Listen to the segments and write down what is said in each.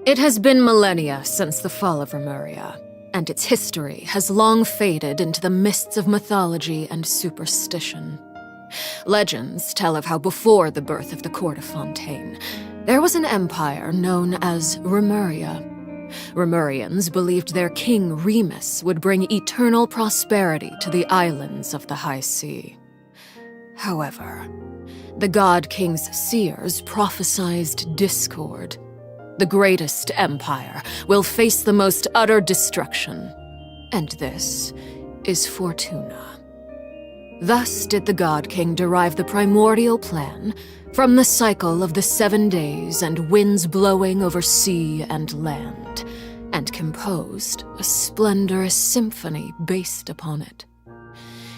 It has been millennia since the fall of Remuria, and its history has long faded into the mists of mythology and superstition. Legends tell of how before the birth of the court of Fontaine, there was an empire known as Remuria. Remurians believed their king Remus would bring eternal prosperity to the islands of the High Sea. However, the God King's seers prophesied discord. The greatest empire will face the most utter destruction, and this is Fortuna. Thus did the God King derive the primordial plan from the cycle of the 7 days and winds blowing over sea and land, and composed a splendorous symphony based upon it.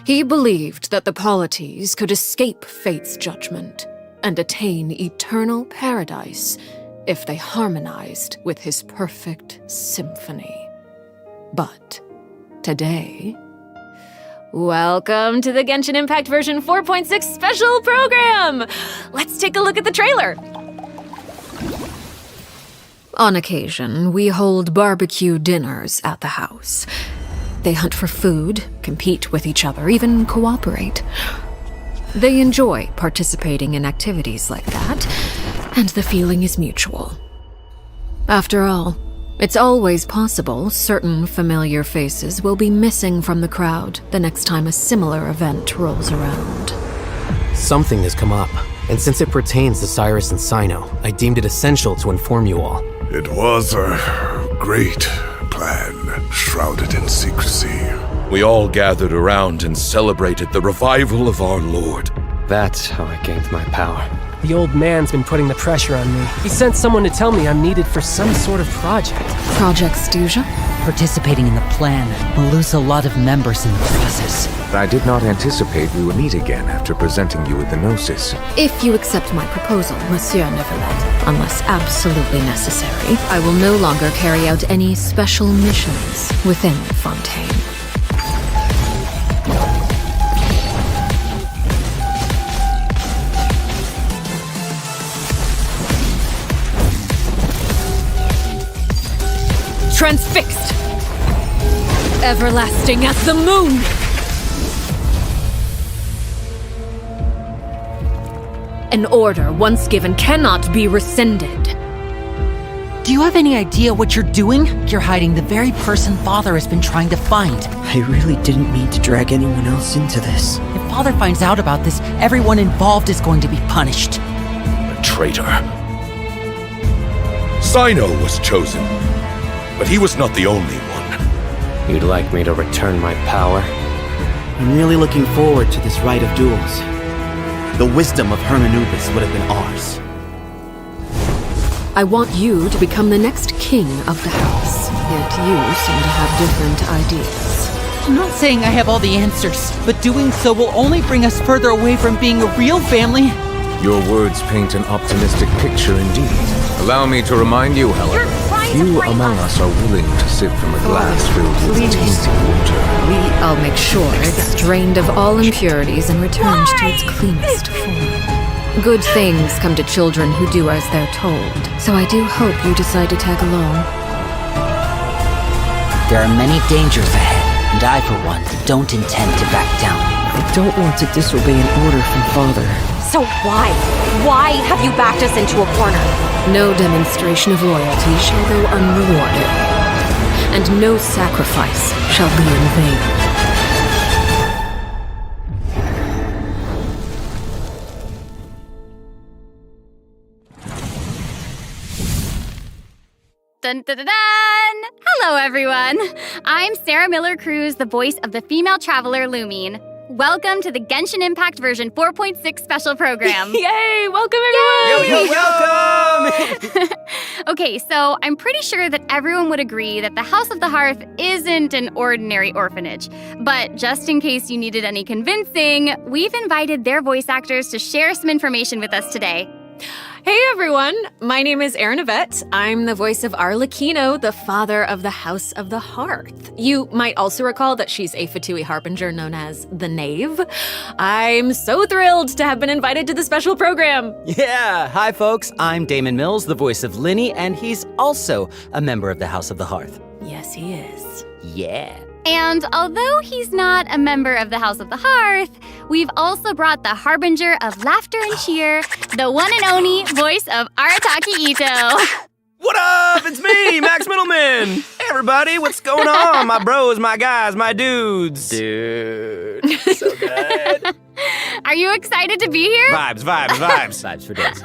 He believed that the polities could escape fate's judgment and attain eternal paradise if they harmonized with his perfect symphony. But today... Welcome to the Genshin Impact version 4.6 special program! Let's take a look at the trailer! On occasion, we hold barbecue dinners at the house. They hunt for food, compete with each other, even cooperate. They enjoy participating in activities like that, and the feeling is mutual. After all, it's always possible certain familiar faces will be missing from the crowd the next time a similar event rolls around. Something has come up, and since it pertains to Cyrus and Sino, I deemed it essential to inform you all. It was a great plan, shrouded in secrecy. we all gathered around and celebrated the revival of our Lord. That's how I gained my power. The old man's been putting the pressure on me. He sent someone to tell me I'm needed for some sort of project. Project Stuja? Participating in the plan will lose a lot of members in the process. I did not anticipate we would meet again after presenting you with the Gnosis. If you accept my proposal, Monsieur Neverlet, unless absolutely necessary, I will no longer carry out any special missions within Fontaine. Transfixed! Everlasting as the moon! An order once given cannot be rescinded. Do you have any idea what you're doing? You're hiding the very person Father has been trying to find. I really didn't mean to drag anyone else into this. If Father finds out about this, everyone involved is going to be punished. A traitor. Sino was chosen, but he was not the only one. You'd like me to return my power? I'm really looking forward to this rite of duels. The wisdom of Hermanubis would have been ours. I want you to become the next king of the house, yet you seem to have different ideas. I'm not saying I have all the answers, but doing so will only bring us further away from being a real family. Your words paint an optimistic picture indeed. Allow me to remind you, however, few among us are willing to sip from a glass filled with tasty water. I'll make sure it's drained of all impurities and returned to its cleanest form. Good things come to children who do as they're told, so I do hope you decide to tag along. There are many dangers ahead, and I, for one, don't intend to back down. I don't want to disobey an order from Father. So why? Why have you backed us into a corner? No demonstration of loyalty shall go unrewarded, and no sacrifice shall be in vain. Dun dun dun dun! Hello, everyone. I'm Sarah Miller-Cruz, the voice of the female traveler Lumine. Welcome to the Genshin Impact version 4.6 special program. Yay! Welcome, everyone! Yo, welcome! Okay, so I'm pretty sure that everyone would agree that the House of the Hearth isn't an ordinary orphanage. But just in case you needed any convincing, we've invited their voice actors to share some information with us today. Hey everyone, my name is Erin Yvette. I'm the voice of Arlecchino, the father of the House of the Hearth. You might also recall that she's a Fatui harbinger known as the Knave. I'm so thrilled to have been invited to the special program. Yeah, hi folks, I'm Damon Mills, the voice of Lyney, and he's also a member of the House of the Hearth. Yes, he is. Yeah. And although he's not a member of the House of the Hearth, we've also brought the harbinger of laughter and cheer, the one and only voice of Arataki Ito. What up? It's me, Max Middleman. Hey, everybody, what's going on? My bros, my guys, my dudes. Dude, so good. Are you excited to be here? Vibes. Vibes for days.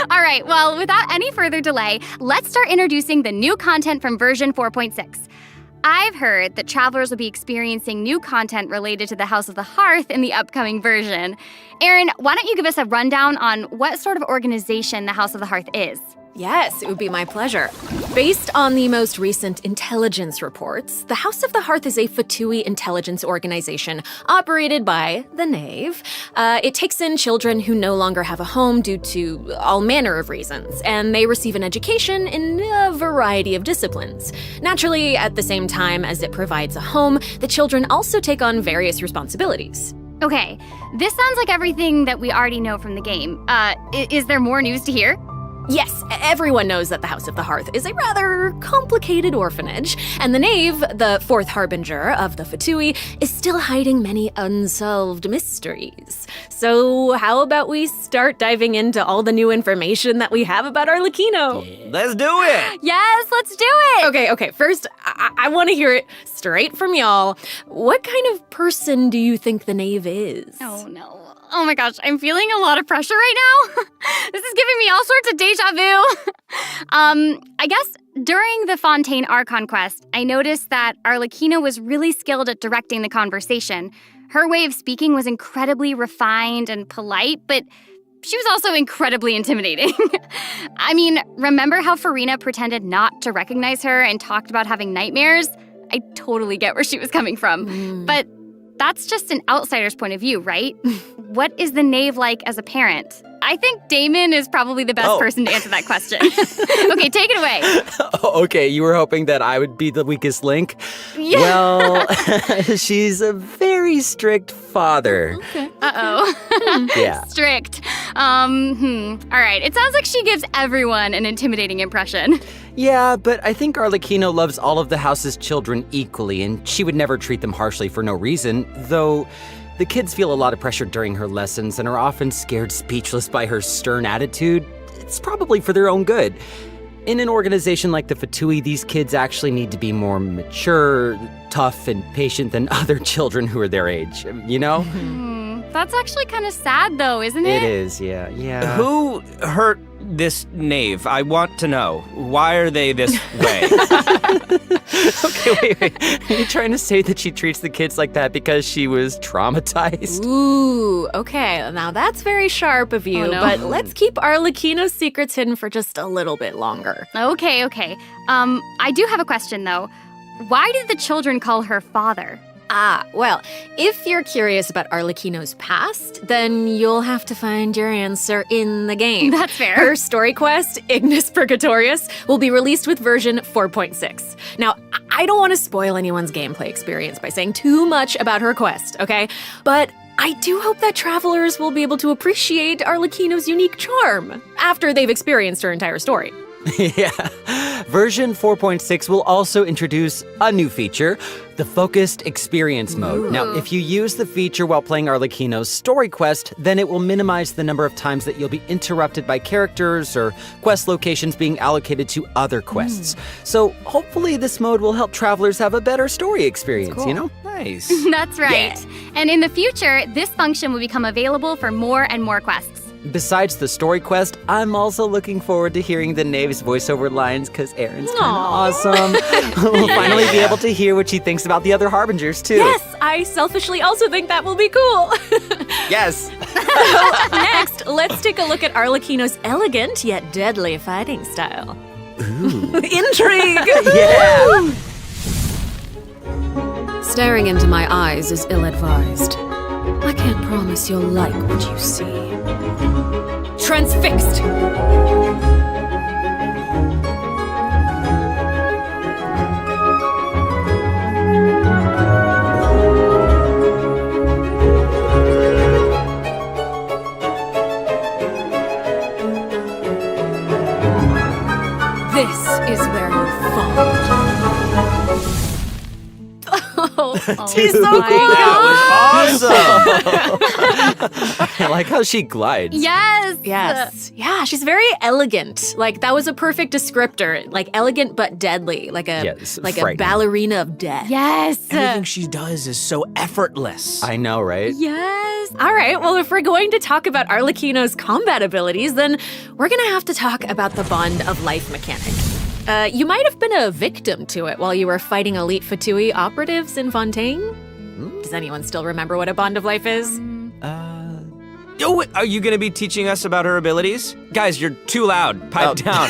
All right, well, without any further delay, let's start introducing the new content from version 4.6. I've heard that travelers will be experiencing new content related to the House of the Hearth in the upcoming version. Erin, why don't you give us a rundown on what sort of organization the House of the Hearth is? Yes, it would be my pleasure. Based on the most recent intelligence reports, the House of the Hearth is a Fatui intelligence organization operated by the Knave. It takes in children who no longer have a home due to all manner of reasons, and they receive an education in a variety of disciplines. Naturally, at the same time as it provides a home, the children also take on various responsibilities. Okay, this sounds like everything that we already know from the game. Is there more news to hear? Yes, everyone knows that the House of the Hearth is a rather complicated orphanage, and the Knave, the fourth harbinger of the Fatui, is still hiding many unsolved mysteries. So how about we start diving into all the new information that we have about Arlecchino? Yeah. Let's do it. Yes, let's do it! Okay, first, I want to hear it straight from y'all. What kind of person do you think the Knave is? Oh, no. Oh my gosh, I'm feeling a lot of pressure right now. This is giving me all sorts of deja deja vu. I guess during the Fontaine Archon quest, I noticed that Arlecchino was really skilled at directing the conversation. Her way of speaking was incredibly refined and polite, but she was also incredibly intimidating. I mean, remember how Farina pretended not to recognize her and talked about having nightmares? I totally get where she was coming from. But that's just an outsider's point of view, right? What is the knave like as a parent? I think Damon is probably the best person to answer that question. Okay, take it away. Okay, you were hoping that I would be the weakest link? Yeah. Well, she's a very strict father. Okay. Uh-oh. Yeah. Strict. All right, it sounds like she gives everyone an intimidating impression. Yeah, but I think Arlecchino loves all of the house's children equally, and she would never treat them harshly for no reason, though the kids feel a lot of pressure during her lessons and are often scared speechless by her stern attitude. It's probably for their own good. In an organization like the Fatui, these kids actually need to be more mature, tough, and patient than other children who are their age, you know? That's actually kind of sad, though, isn't it? It is, yeah. Who hurt this knave? I want to know. Why are they this way? Okay, wait. Are you trying to say that she treats the kids like that because she was traumatized? Ooh, okay. Now that's very sharp of you, but let's keep Arlecchino's secrets hidden for just a little bit longer. Okay. I do have a question, though. Why did the children call her father? Well, if you're curious about Arlecchino's past, then you'll have to find your answer in the game. That's fair. Her story quest, Ignis Purgatorius, will be released with version 4.6. Now, I don't want to spoil anyone's gameplay experience by saying too much about her quest, okay? But I do hope that travelers will be able to appreciate Arlecchino's unique charm after they've experienced her entire story. Yeah. Version 4.6 will also introduce a new feature, the Focused Experience Mode. Now, if you use the feature while playing Arlecchino's story quest, then it will minimize the number of times that you'll be interrupted by characters or quest locations being allocated to other quests. So hopefully this mode will help travelers have a better story experience, you know? Nice. That's right. Yeah. And in the future, this function will become available for more and more quests. Besides the story quest, I'm also looking forward to hearing the Knave's voiceover lines because Erin's kind of awesome. We'll finally be able to hear what she thinks about the other Harbingers, too. Yes, I selfishly also think that will be cool. Yes. Next, let's take a look at Arlecchino's elegant yet deadly fighting style. Ooh. Intrigue! Yeah! Staring into my eyes is ill-advised. I can't promise you'll like what you see. Transfixed! This is where you fall. She's so cool. That was awesome. I like how she glides. Yes. Yeah, she's very elegant. Like, that was a perfect descriptor. Like, elegant but deadly. Like a ballerina of death. Yes. Everything she does is so effortless. I know, right? Yes. All right, well, if we're going to talk about Arlecchino's combat abilities, then we're gonna have to talk about the Bond of Life mechanic. You might have been a victim to it while you were fighting elite Fatui operatives in Fontaine. Does anyone still remember what a Bond of Life is? Are you going to be teaching us about her abilities? Guys, you're too loud. Pipe down.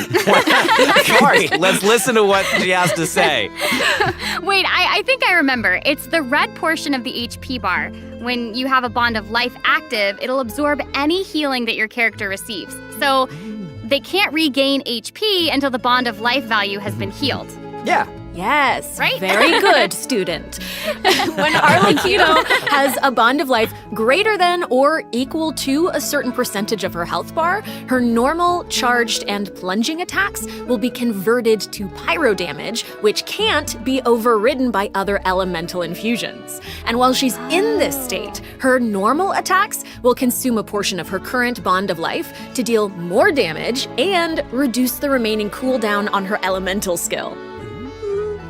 Sorry, let's listen to what she has to say. Wait, I think I remember. It's the red portion of the HP bar. When you have a Bond of Life active, it'll absorb any healing that your character receives. So they can't regain HP until the Bond of Life value has been healed. Yeah. Yes, right? Very good, student. When Arlecchino has a Bond of Life greater than or equal to a certain percentage of her health bar, her normal, charged, and plunging attacks will be converted to pyro damage, which can't be overridden by other elemental infusions. And while she's in this state, her normal attacks will consume a portion of her current Bond of Life to deal more damage and reduce the remaining cooldown on her elemental skill.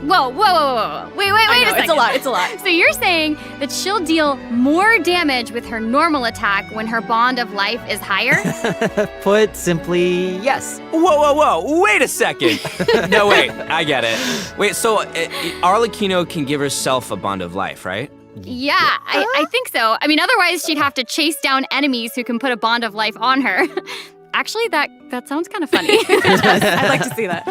Whoa. Wait a second. It's a lot. So you're saying that she'll deal more damage with her normal attack when her bond of life is higher? Put simply, yes. Whoa. Wait a second. No, wait. I get it. Wait, so Arlecchino can give herself a bond of life, right? Yeah, I think so. I mean, otherwise she'd have to chase down enemies who can put a bond of life on her. Actually, that sounds kind of funny. I'd like to see that.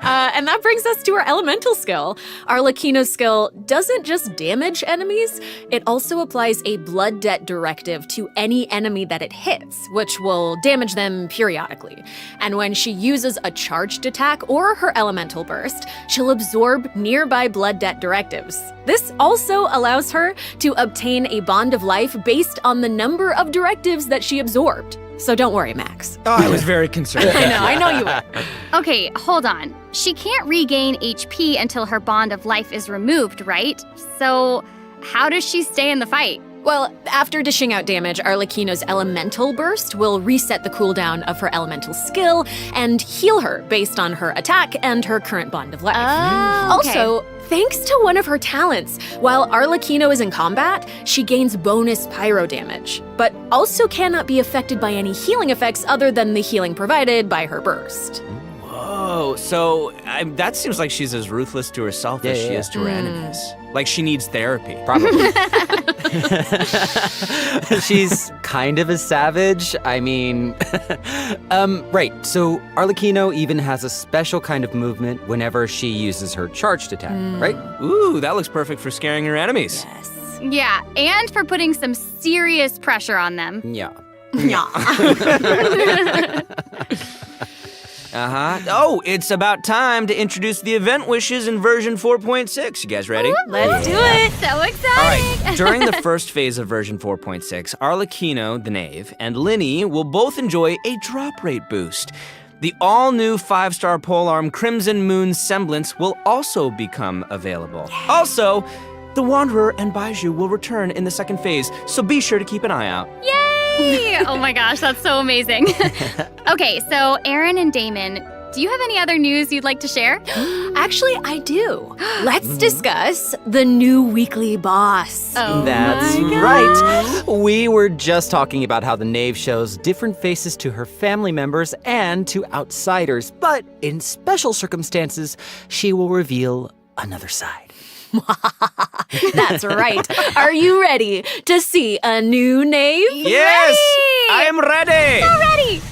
And that brings us to our elemental skill. Arlecchino's skill doesn't just damage enemies, it also applies a blood debt directive to any enemy that it hits, which will damage them periodically. And when she uses a charged attack or her elemental burst, she'll absorb nearby blood debt directives. This also allows her to obtain a bond of life based on the number of directives that she absorbed. So don't worry, Max. Oh, I was very concerned. I know you were. Okay, hold on. She can't regain HP until her bond of life is removed, right? So how does she stay in the fight? Well, after dishing out damage, Arlecchino's elemental burst will reset the cooldown of her elemental skill and heal her based on her attack and her current bond of life. Oh, okay. Also, thanks to one of her talents, while Arlecchino is in combat, she gains bonus pyro damage, but also cannot be affected by any healing effects other than the healing provided by her burst. Whoa, so that seems like she's as ruthless to herself as she is to her enemies. Like she needs therapy. Probably. She's kind of a savage. I mean, right. So Arlecchino even has a special kind of movement whenever she uses her charged attack, right? Ooh, that looks perfect for scaring her enemies. Yes. Yeah, and for putting some serious pressure on them. Yeah. Oh, it's about time to introduce the event wishes in version 4.6. You guys ready? Let's do it. So exciting! All right, during the first phase of version 4.6, Arlecchino, the Knave, and Lyney will both enjoy a drop rate boost. The all-new 5-star polearm Crimson Moon Semblance will also become available. Also, the Wanderer and Baizhu will return in the second phase, so be sure to keep an eye out. Yay! Oh my gosh, that's so amazing. Okay, so Aaron and Damon, do you have any other news you'd like to share? Actually, I do. Let's discuss the new weekly boss. Oh, That's my right. We were just talking about how the Knave shows different faces to her family members and to outsiders, but in special circumstances, she will reveal another side. That's right. Are you ready to see a new Knave? Yes! Ready! I am ready! So ready!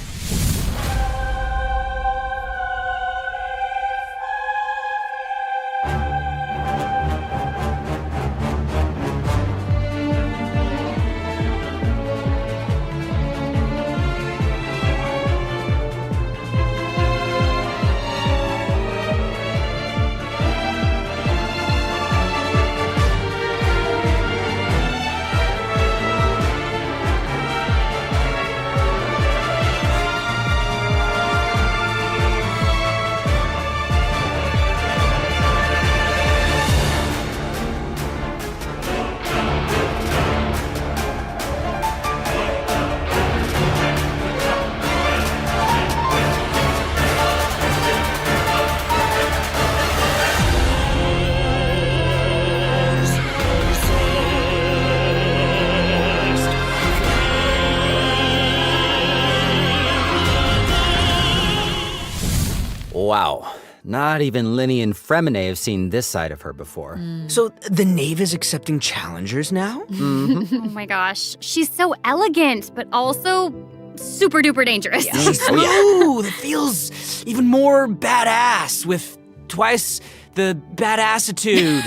Wow. Not even Lyney and Fremine have seen this side of her before. So the Knave is accepting challengers now? Oh my gosh, she's so elegant, but also super duper dangerous. She's smooth. It feels even more badass with twice the badassitude.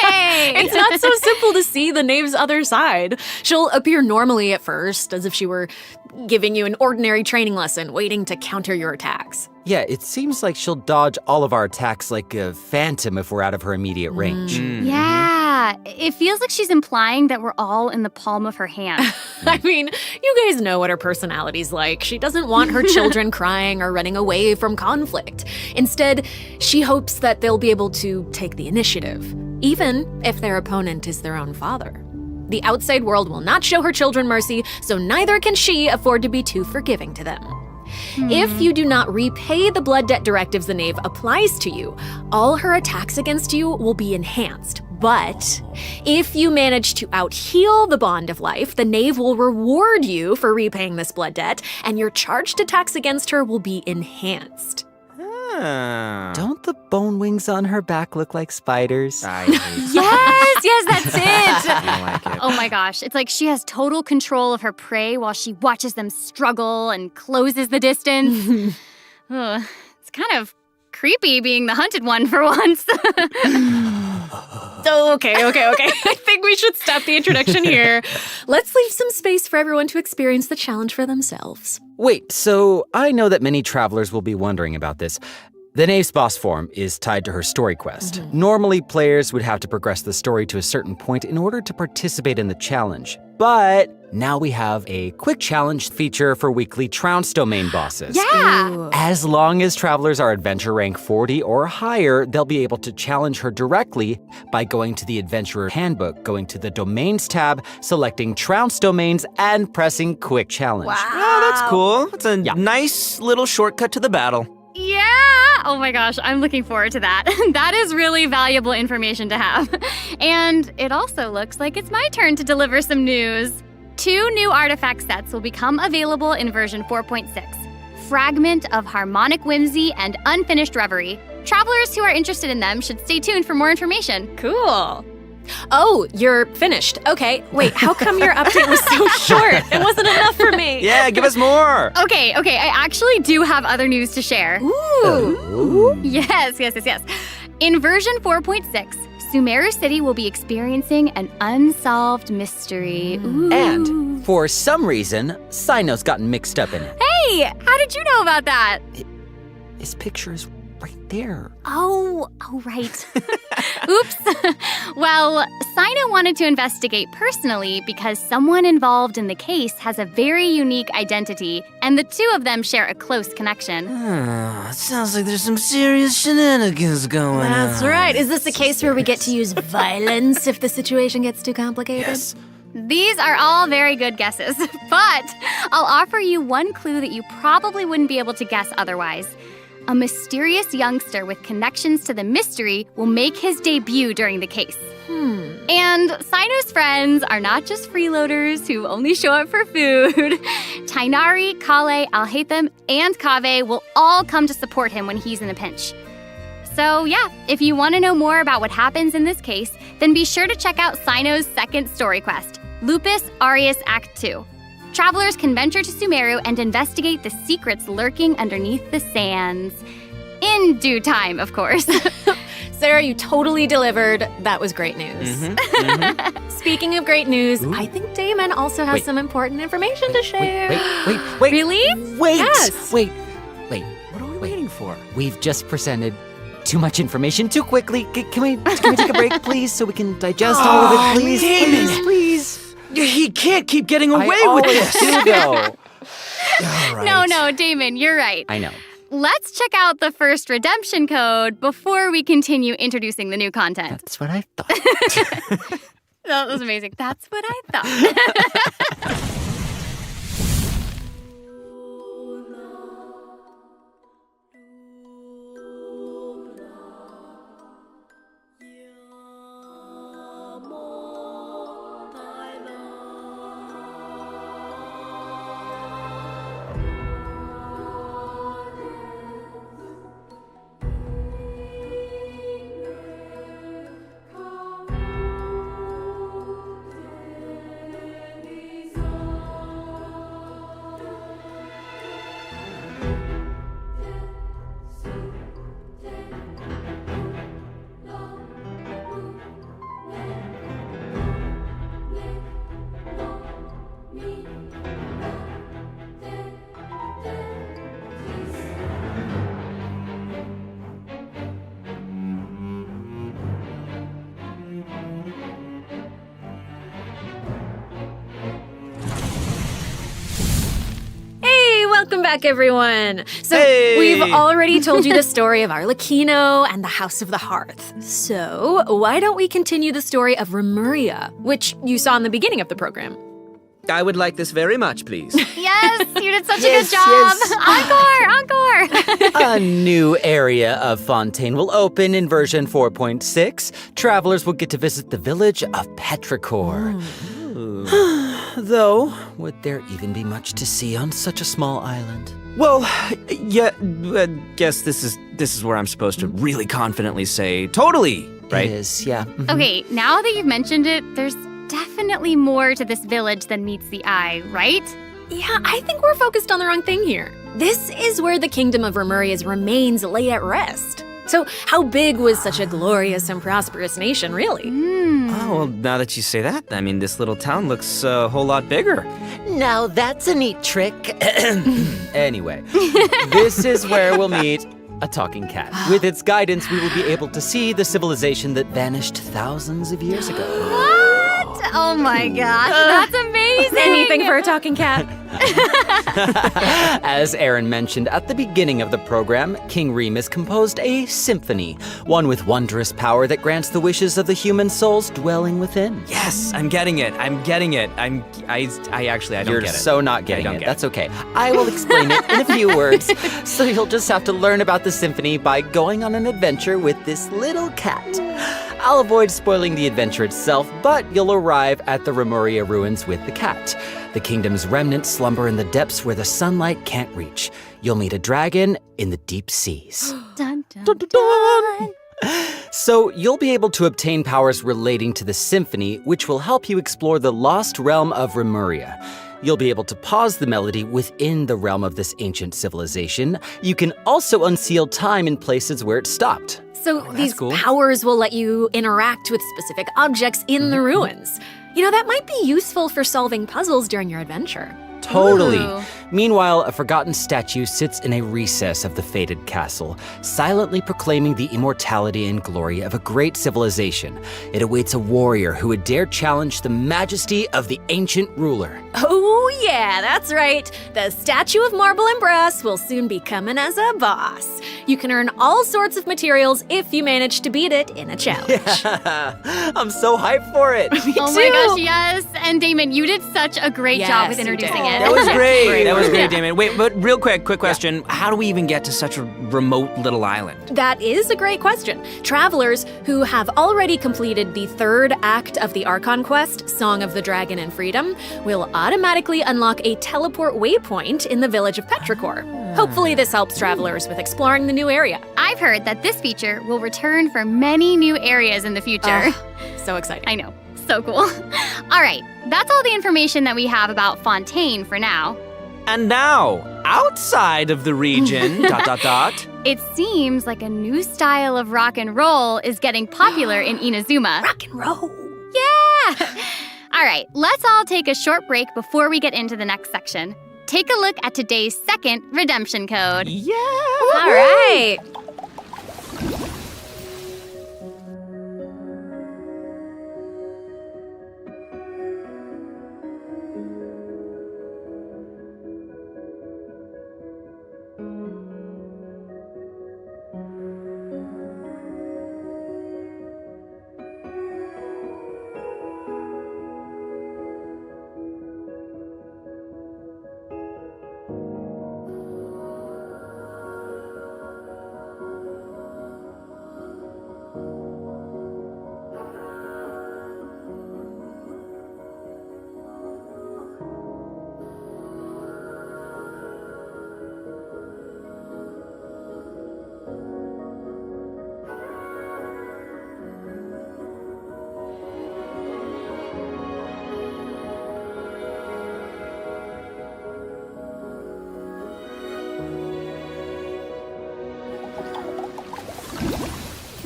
Hey! It's not so simple to see the Knave's other side. She'll appear normally at first, as if she were giving you an ordinary training lesson, waiting to counter your attacks. Yeah, it seems like she'll dodge all of our attacks like a phantom if we're out of her immediate range. Yeah, it feels like she's implying that we're all in the palm of her hand. I mean, you guys know what her personality's like. She doesn't want her children crying or running away from conflict. Instead, she hopes that they'll be able to take the initiative, even if their opponent is their own father. The outside world will not show her children mercy, so neither can she afford to be too forgiving to them. If you do not repay the blood debt directives the Knave applies to you, all her attacks against you will be enhanced. But if you manage to out-heal the Bond of Life, the Knave will reward you for repaying this blood debt, and your charged attacks against her will be enhanced. Don't the bone wings on her back look like spiders? Yes, that's it. I don't like it. Oh my gosh, it's like she has total control of her prey while she watches them struggle and closes the distance. Ugh, it's kind of creepy being the hunted one for once. Okay. I think we should stop the introduction here. Let's leave some space for everyone to experience the challenge for themselves. Wait, so I know that many travelers will be wondering about this. The Knave's boss form is tied to her story quest. Normally, players would have to progress the story to a certain point in order to participate in the challenge. But now we have a quick challenge feature for weekly Trounce domain bosses. Yeah! Ooh. As long as travelers are adventure rank 40 or higher, they'll be able to challenge her directly by going to the Adventurer Handbook, going to the Domains tab, selecting Trounce domains, and pressing Quick Challenge. Wow. Oh, that's cool. It's a nice little shortcut to the battle. Yeah! Oh my gosh, I'm looking forward to that. That is really valuable information to have. And it also looks like it's my turn to deliver some news. 2 new artifact sets will become available in version 4.6. Fragment of Harmonic Whimsy and Unfinished Reverie. Travelers who are interested in them should stay tuned for more information. Cool. Oh, you're finished. Okay, wait, how come your update was so short? It wasn't enough for me. Yeah, give us more. Okay, I actually do have other news to share. Ooh. Yes. In version 4.6, Sumeru City will be experiencing an unsolved mystery. Ooh. And for some reason, Sino's gotten mixed up in it. Hey, how did you know about that? His picture is right there. Oh, right. Oops. Well, Sino wanted to investigate personally because someone involved in the case has a very unique identity, and the two of them share a close connection. It sounds like there's some serious shenanigans going on. That's right. Is this a case where we get to use violence if the situation gets too complicated? Yes. These are all very good guesses, but I'll offer you one clue that you probably wouldn't be able to guess otherwise. A mysterious youngster with connections to the mystery will make his debut during the case. And Sino's friends are not just freeloaders who only show up for food. Tainari, Kale, Alhaitham, and Kaveh will all come to support him when he's in a pinch. So yeah, if you want to know more about what happens in this case, then be sure to check out Sino's second story quest, Lupus Aureus Act 2. Travelers can venture to Sumeru and investigate the secrets lurking underneath the sands. In due time, of course. Sarah, you totally delivered. That was great news. Speaking of great news, I think Damon also has some important information to share. Wait. Really? Wait. Yes. Wait. What are we waiting for? We've just presented too much information too quickly. Can we take a break, please, so we can digest all of it, please? Damon. Please. He can't keep getting away I with always this. do, though. All right. No, Damon, you're right. I know. Let's check out the first redemption code before we continue introducing the new content. That's what I thought. That was amazing. That's what I thought. Welcome back, everyone. So Hey! we've already told you the story of Arlecchino and the House of the Hearth. So why don't we continue the story of Remuria, which you saw in the beginning of the program? I would like this very much, please. Yeah, Yes, you did such a good job. Encore. A new area of Fontaine will open in version 4.6. Travelers will get to visit the village of Petrichor. Though, would there even be much to see on such a small island? Well, yeah, I guess this is where I'm supposed to really confidently say totally, right? It is, yeah. Mhm. Okay, now that you've mentioned it, there's definitely more to this village than meets the eye, right? Yeah, I think we're focused on the wrong thing here. This is where the kingdom of Remuria's remains lay at rest. So how big was such a glorious and prosperous nation, really? Oh, well, now that you say that, I mean, this little town looks a whole lot bigger. Now that's a neat trick. Anyway, this is where we'll meet a talking cat. With its guidance, we will be able to see the civilization that vanished thousands of years ago. What? Oh my gosh, that's amazing. Anything for a talking cat. As Aaron mentioned at the beginning of the program, King Remus composed a symphony, one with wondrous power that grants the wishes of the human souls dwelling within. Yes, I'm getting it. I don't You're get it. so not getting it. get That's okay. I will explain it in a few words. So you'll just have to learn about the symphony by going on an adventure with this little cat. I'll avoid spoiling the adventure itself, but you'll arrive at the Remuria ruins with the cat. The kingdom's remnants slumber in the depths where the sunlight can't reach. You'll meet a dragon in the deep seas. Dun, dun, dun. So you'll be able to obtain powers relating to the symphony, which will help you explore the lost realm of Remuria. You'll be able to pause the melody within the realm of this ancient civilization. You can also unseal time in places where it stopped. So these cool. powers will let you interact with specific objects in the ruins. You know, that might be useful for solving puzzles during your adventure. Totally. Ooh. Meanwhile, a forgotten statue sits in a recess of the fated castle, silently proclaiming the immortality and glory of a great civilization. It awaits a warrior who would dare challenge the majesty of the ancient ruler. Oh yeah, that's right. The statue of marble and brass will soon be coming as a boss. You can earn all sorts of materials if you manage to beat it in a challenge. I'm so hyped for it. Oh my gosh, yes. And Damon, you did such a great job with Yes, you introducing did. it. That was great. That was great, Yeah. Damon. Wait, but real quick question. How do we even get to such a remote little island? That is a great question. Travelers who have already completed the third act of the Archon quest, Song of the Dragon and Freedom, will automatically unlock a teleport waypoint in the village of Petrichor. Hopefully this helps travelers with exploring the new area. I've heard that this feature will return for many new areas in the future. So exciting. I know. So cool. All right, that's all the information that we have about Fontaine for now. And now, outside of the region, ... It seems like a new style of rock and roll is getting popular in Inazuma. Rock and roll. Yeah! All right, let's all take a short break before we get into the next section. Take a look at today's second redemption code. Yeah! All right.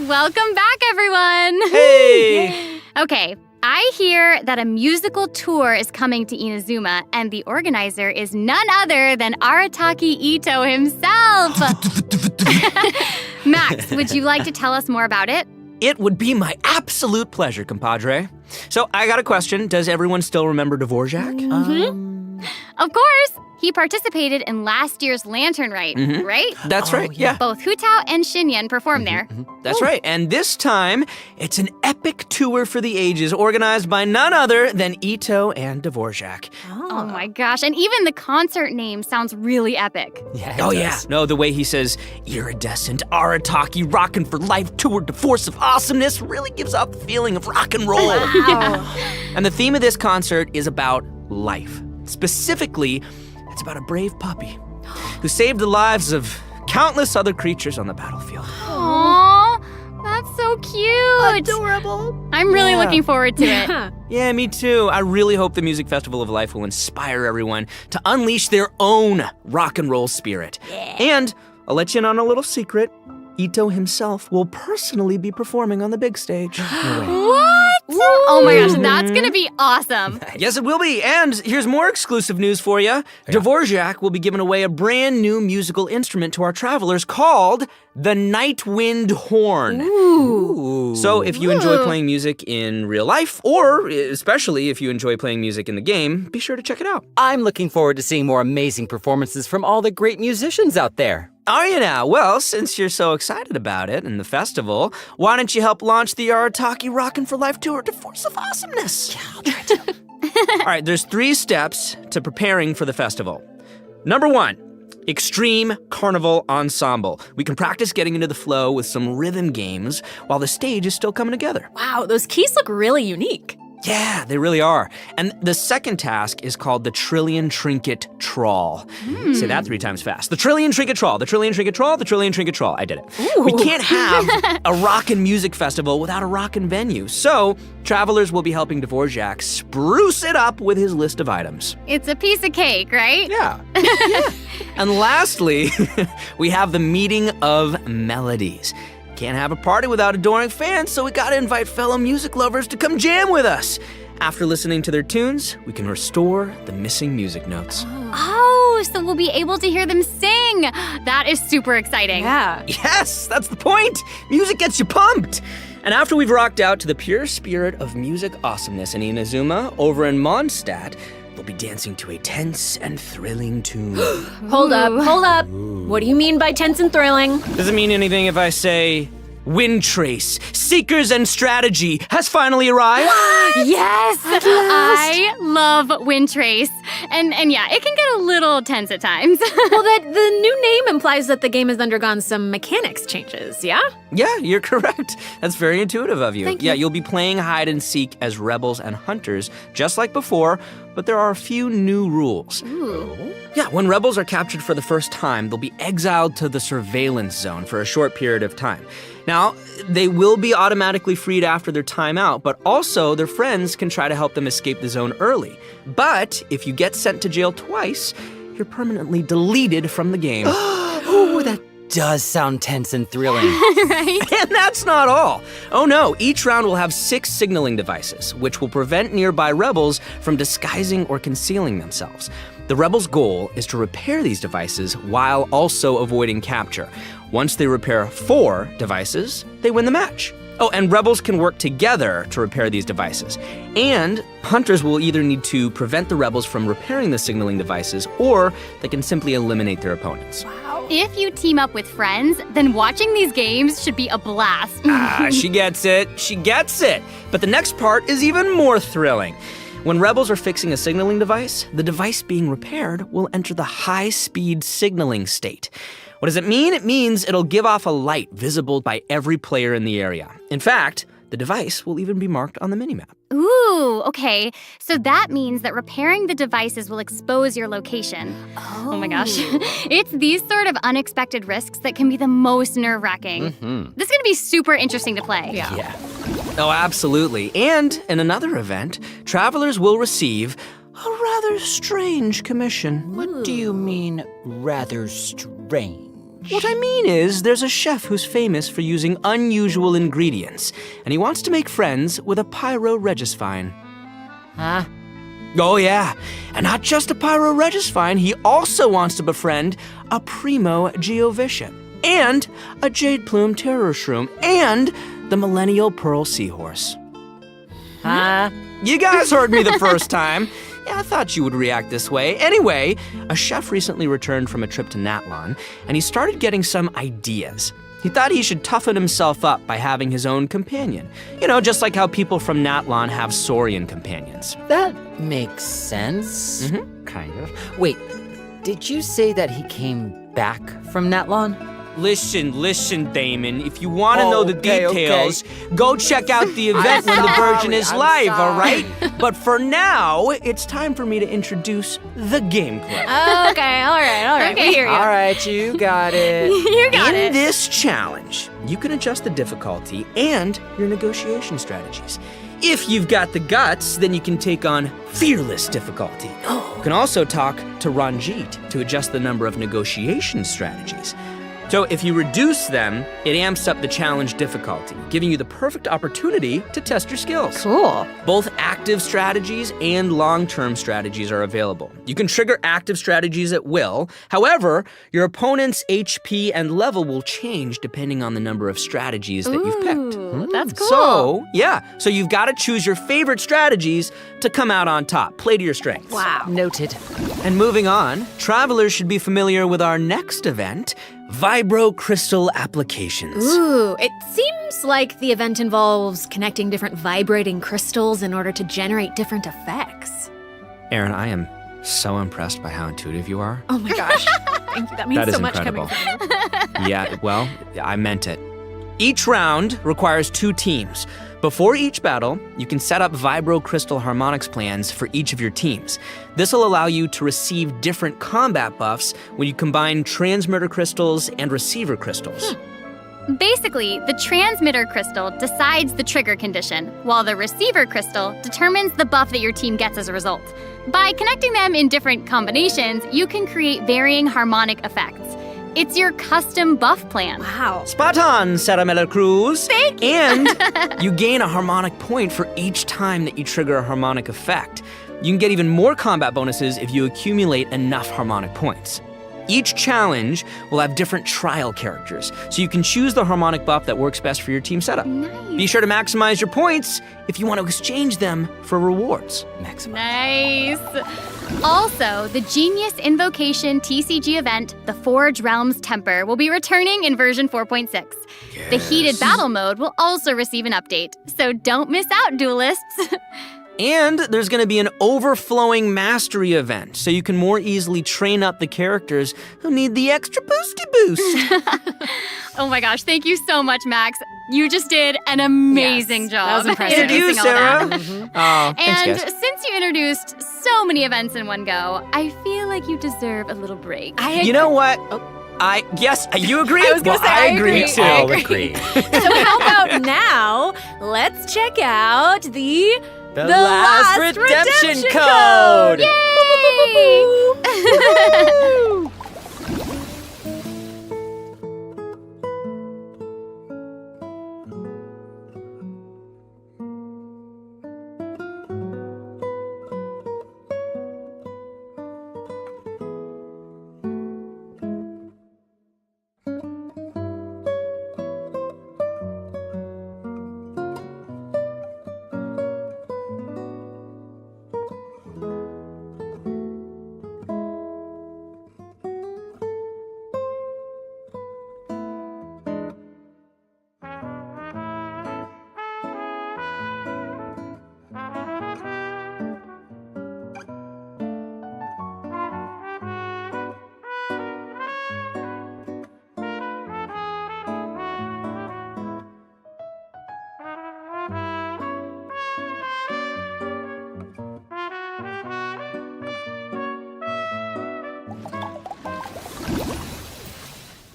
Welcome back, everyone! Hey! Okay, I hear that a musical tour is coming to Inazuma, and the organizer is none other than Arataki Ito himself! Max, would you like to tell us more about it? It would be my absolute pleasure, compadre. So I got a question. Does everyone still remember Dvorak? Of course! He participated in last year's Lantern Rite, right? That's right, yeah. Both Hu Tao and Xinyan performed there. That's right. And this time, it's an epic tour for the ages organized by none other than Ito and Dvorak. Oh my gosh, and even the concert name sounds really epic. Yeah. No, the way he says, iridescent, Arataki, rockin' for life tour de force of awesomeness really gives off the feeling of rock and roll. Wow. And the theme of this concert is about life. Specifically, it's about a brave puppy who saved the lives of countless other creatures on the battlefield. Aww, that's so cute. Adorable. I'm really looking forward to it. Yeah, me too. I really hope the Music Festival of Life will inspire everyone to unleash their own rock and roll spirit. And I'll let you in on a little secret. Ito himself will personally be performing on the big stage. What? Oh my gosh, that's gonna be awesome. Yes, it will be. And here's more exclusive news for you. Dvorak will be giving away a brand new musical instrument to our travelers called the Night Wind Horn. Ooh. So if you enjoy playing music in real life, or especially if you enjoy playing music in the game, be sure to check it out. I'm looking forward to seeing more amazing performances from all the great musicians out there. Are you now? Well, since you're so excited about it and the festival, why don't you help launch the Arataki Rockin' for Life Tour de Force of Awesomeness? Yeah, I'll try to. All right, there's 3 steps to preparing for the festival. Number 1, Extreme Carnival Ensemble. We can practice getting into the flow with some rhythm games while the stage is still coming together. Wow, those keys look really unique. Yeah, they really are. And the second task is called the Trillion Trinket Trawl. Say that 3 times fast. The Trillion Trinket Trawl, the Trillion Trinket Trawl, the Trillion Trinket Trawl. I did it. Ooh. We can't have a rockin' music festival without a rockin' venue. So, travelers will be helping Dvorak spruce it up with his list of items. It's a piece of cake, right? Yeah. And lastly, we have the Meeting of Melodies. Can't have a party without adoring fans, so we gotta invite fellow music lovers to come jam with us. After listening to their tunes, we can restore the missing music notes. Oh, so we'll be able to hear them sing. That is super exciting. Yeah. Yes, that's the point. Music gets you pumped. And after we've rocked out to the pure spirit of music awesomeness in Inazuma, over in Mondstadt, we'll be dancing to a tense and thrilling tune. Hold up. What do you mean by tense and thrilling? Does it mean anything if I say, Wind Trace, Seekers and Strategy has finally arrived? Yes! I love Wind Trace. And yeah, it can get a little tense at times. Well, the new name implies that the game has undergone some mechanics changes, yeah? Yeah, you're correct. That's very intuitive of you. Thank you. Yeah, you'll be playing hide and seek as rebels and hunters, just like before, but there are a few new rules. Ooh. Yeah, when rebels are captured for the first time, they'll be exiled to the surveillance zone for a short period of time. Now, they will be automatically freed after their time out, but also their friends can try to help them escape the zone early. But if you get sent to jail twice, you're permanently deleted from the game. Ooh, that does sound tense and thrilling. Right? And that's not all. Oh no, each round will have 6 signaling devices, which will prevent nearby rebels from disguising or concealing themselves. The rebels' goal is to repair these devices while also avoiding capture. Once they repair 4 devices, they win the match. Oh, and rebels can work together to repair these devices. And hunters will either need to prevent the rebels from repairing the signaling devices, or they can simply eliminate their opponents. If you team up with friends, then watching these games should be a blast. She gets it. She gets it. But the next part is even more thrilling. When rebels are fixing a signaling device, the device being repaired will enter the high-speed signaling state. What does it mean? It means it'll give off a light visible by every player in the area. In fact, the device will even be marked on the minimap. Ooh, okay. So that means that repairing the devices will expose your location. Oh my gosh. It's these sort of unexpected risks that can be the most nerve-wracking. This is going to be super interesting to play. Yeah. Oh, absolutely. And in another event, travelers will receive a rather strange commission. What do you mean, rather strange? What I mean is, there's a chef who's famous for using unusual ingredients, and he wants to make friends with a pyro-regisvine. Huh? Oh yeah, and not just a pyro-regisvine, he also wants to befriend a Primogems, and a Jade Plume Terror Shroom, and the Millennial Pearl Seahorse. Huh? You guys heard me the first time. Yeah, I thought you would react this way. Anyway, a chef recently returned from a trip to Natlan, and he started getting some ideas. He thought he should toughen himself up by having his own companion. You know, just like how people from Natlan have Saurian companions. That makes sense. Kind of. Wait, did you say that he came back from Natlan? Listen, Damon. If you want to know the details, go check out the event when the version is live, all right? But for now, it's time for me to introduce the gameplay. Okay, all right. Okay. We hear you. All right, you got it. You got it. In this challenge, you can adjust the difficulty and your negotiation strategies. If you've got the guts, then you can take on fearless difficulty. You can also talk to Ranjit to adjust the number of negotiation strategies. So if you reduce them, it amps up the challenge difficulty, giving you the perfect opportunity to test your skills. Cool. Both active strategies and long-term strategies are available. You can trigger active strategies at will. However, your opponent's HP and level will change depending on the number of strategies that you've picked. That's cool. So you've got to choose your favorite strategies to come out on top. Play to your strengths. Wow. Noted. And moving on, travelers should be familiar with our next event, Vibro Crystal Applications. Ooh, it seems like the event involves connecting different vibrating crystals in order to generate different effects. Aaron, I am so impressed by how intuitive you are. Oh my gosh. Thank you. That means That is so much incredible. coming from you. Yeah, well, I meant it. Each round requires 2 teams. Before each battle, you can set up Vibro Crystal Harmonics plans for each of your teams. This will allow you to receive different combat buffs when you combine transmitter crystals and receiver crystals. Basically, the transmitter crystal decides the trigger condition, while the receiver crystal determines the buff that your team gets as a result. By connecting them in different combinations, you can create varying harmonic effects. It's your custom buff plan. Wow. Spot on, Sarah Miller Cruz. Thank you. And you gain a harmonic point for each time that you trigger a harmonic effect. You can get even more combat bonuses if you accumulate enough harmonic points. Each challenge will have different trial characters, so you can choose the harmonic buff that works best for your team setup. Nice. Be sure to maximize your points if you want to exchange them for rewards. Nice. Also, the Genius Invocation TCG event, the Forge Realms Temper, will be returning in version 4.6. The Heated Battle mode will also receive an update, so don't miss out, duelists. And there's going to be an overflowing mastery event, so you can more easily train up the characters who need the extra boosty boost. Oh my gosh, thank you so much, Max. You just did an amazing Yes, job. that was impressive. Thank you, introducing all Sarah. that. Oh, thanks, And guys. since you introduced so many events in one go, I feel like you deserve a little break. You know what? Yes, you agree? I was gonna say, I I agree agree. too. I I'll agree. agree. So how about now, let's check out the last redemption code. Yay!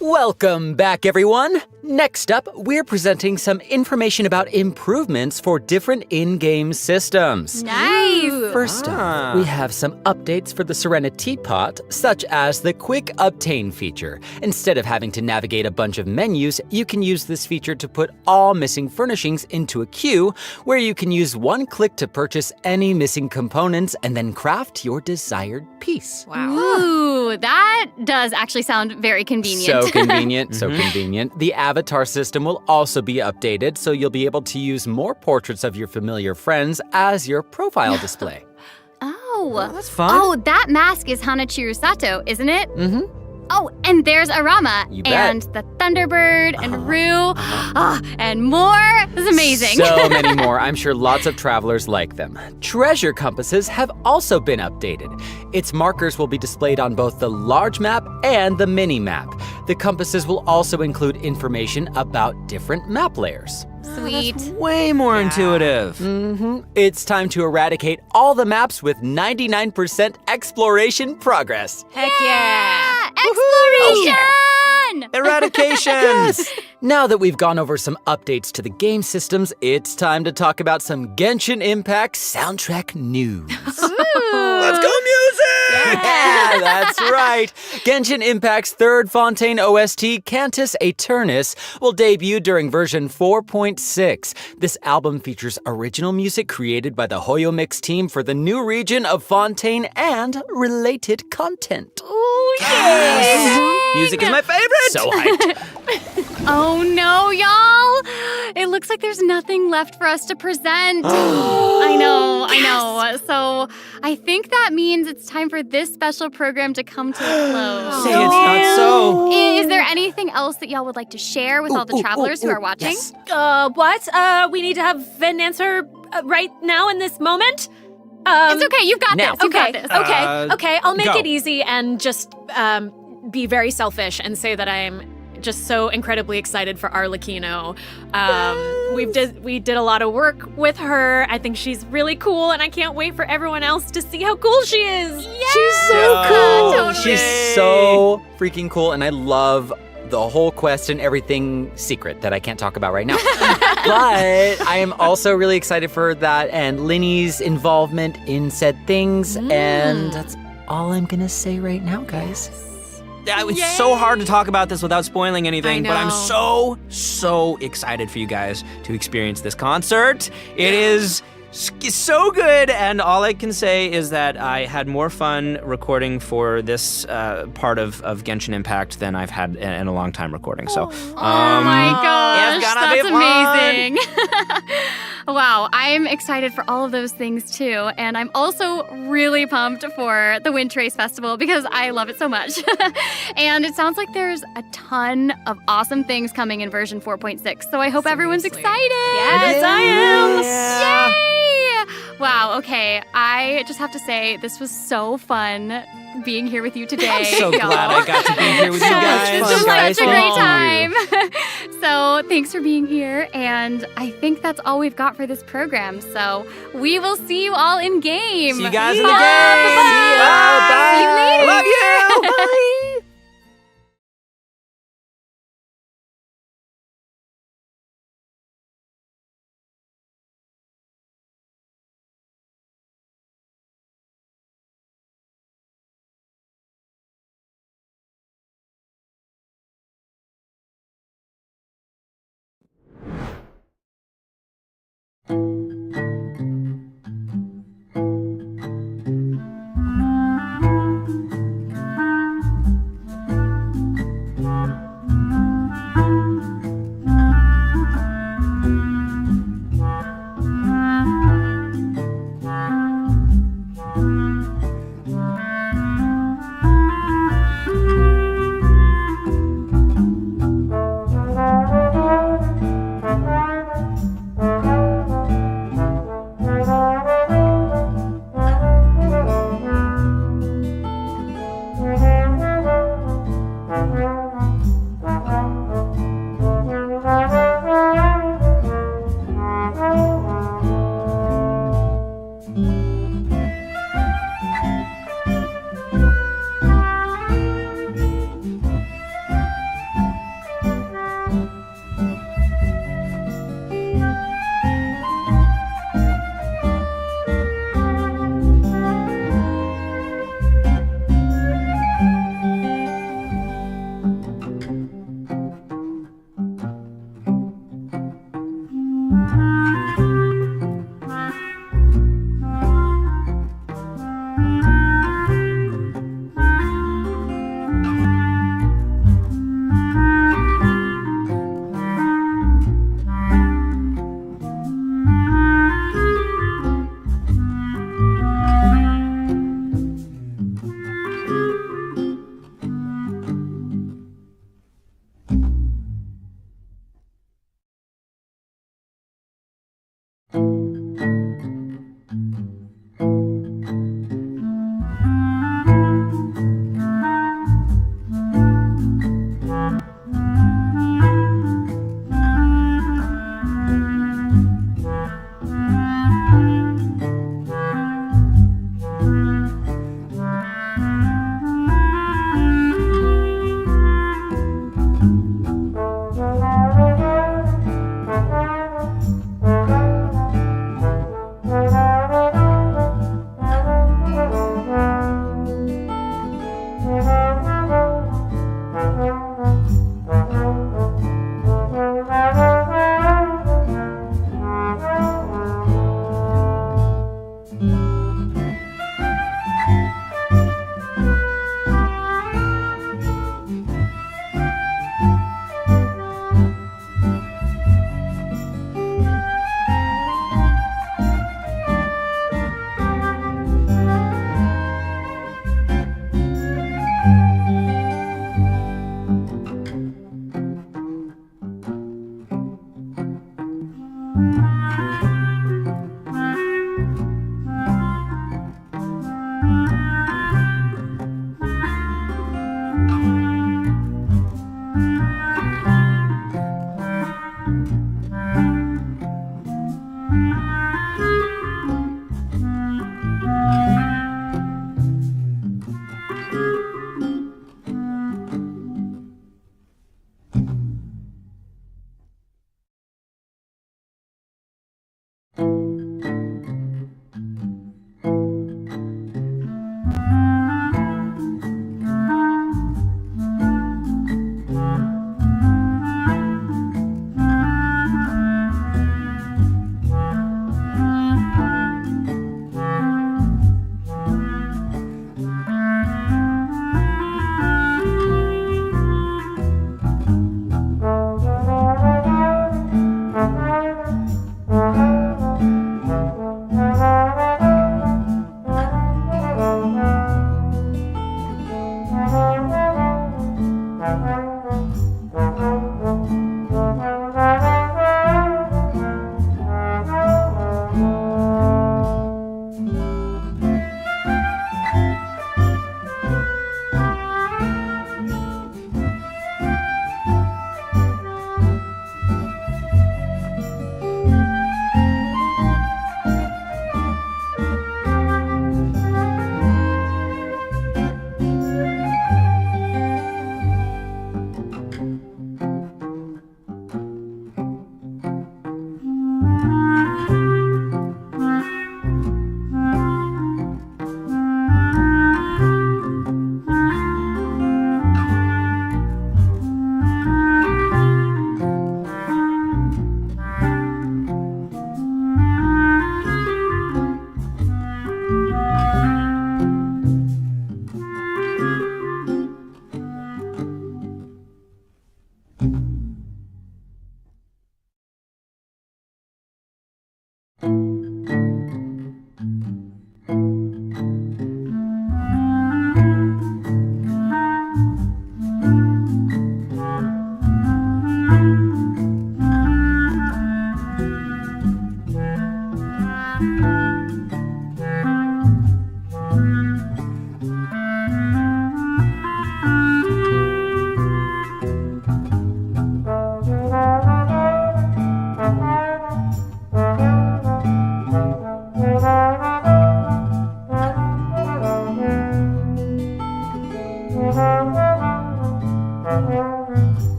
Welcome back, everyone. Next up, we're presenting some information about improvements for different in-game systems. Nice. First up, we have some updates for the Serenity Pot, such as the Quick Obtain feature. Instead of having to navigate a bunch of menus, you can use this feature to put all missing furnishings into a queue, where you can use one click to purchase any missing components and then craft your desired piece. Wow. Ooh, that does actually sound very convenient. So convenient, so convenient. The avatar system will also be updated, so you'll be able to use more portraits of your familiar friends as your profile display. Oh, Oh, that's fun. Oh, that mask is Hanachiru Sato, isn't it? Mm-hmm. Oh, and there's Arama. You bet. And the Thunderbird and Rue. And more. This is amazing. So many more. I'm sure lots of travelers like them. Treasure compasses have also been updated. Its markers will be displayed on both the large map and the mini map. The compasses will also include information about different map layers. Sweet. Way more intuitive. Mm-hmm. It's time to eradicate all the maps with 99% exploration progress. Heck yeah! Exploration! Eradication! Now that we've gone over some updates to the game systems, it's time to talk about some Genshin Impact soundtrack news. Let's go, music! Yeah, that's right. Genshin Impact's third Fontaine OST, Cantus Aeternus, will debut during version 4.6. This album features original music created by the Hoyo Mix team for the new region of Fontaine and related content. Ooh, yeah! Music is my favorite! So hyped. Oh no, y'all! It looks like there's nothing left for us to present. I know. So I think that means it's time for this special program to come to a close. Say it's not so. Is there anything else that y'all would like to share with all the travelers who are watching? Yes. What? We need to have an answer right now in this moment? It's okay, you've got now. this. You've got this. Okay, I'll make go. it easy and just be very selfish and say that I'm just so incredibly excited for Arlecchino. We did a lot of work with her. I think she's really cool, and I can't wait for everyone else to see how cool she is. Yeah! She's so cool. Totally. She's so freaking cool, and I love the whole quest and everything secret that I can't talk about right now. But I am also really excited for that and Lyney's involvement in said things, and that's all I'm gonna say right now, guys. Yeah, it's so hard to talk about this without spoiling anything, I but I'm know. so excited for you guys to experience this concert. It is so good, and all I can say is that I had more fun recording for this part of Genshin Impact than I've had in a long time recording. So, Oh my gosh, it's gonna be that's fun. amazing. Wow, I'm excited for all of those things too. And I'm also really pumped for the Wind Trace Festival because I love it so much. And it sounds like there's a ton of awesome things coming in version 4.6. So I hope everyone's Seriously. excited. Yes, I am. Yay! Wow, okay. I just have to say, this was so fun being here with you today. I'm so y'all. glad I got to be here with you So much guys. fun, This guys. was such a great Thank time. So thanks for being here. And I think that's all we've got for this program. So we will see you all in game. See you guys in the Bye. game. Bye. Bye. See you later. Love you. Bye.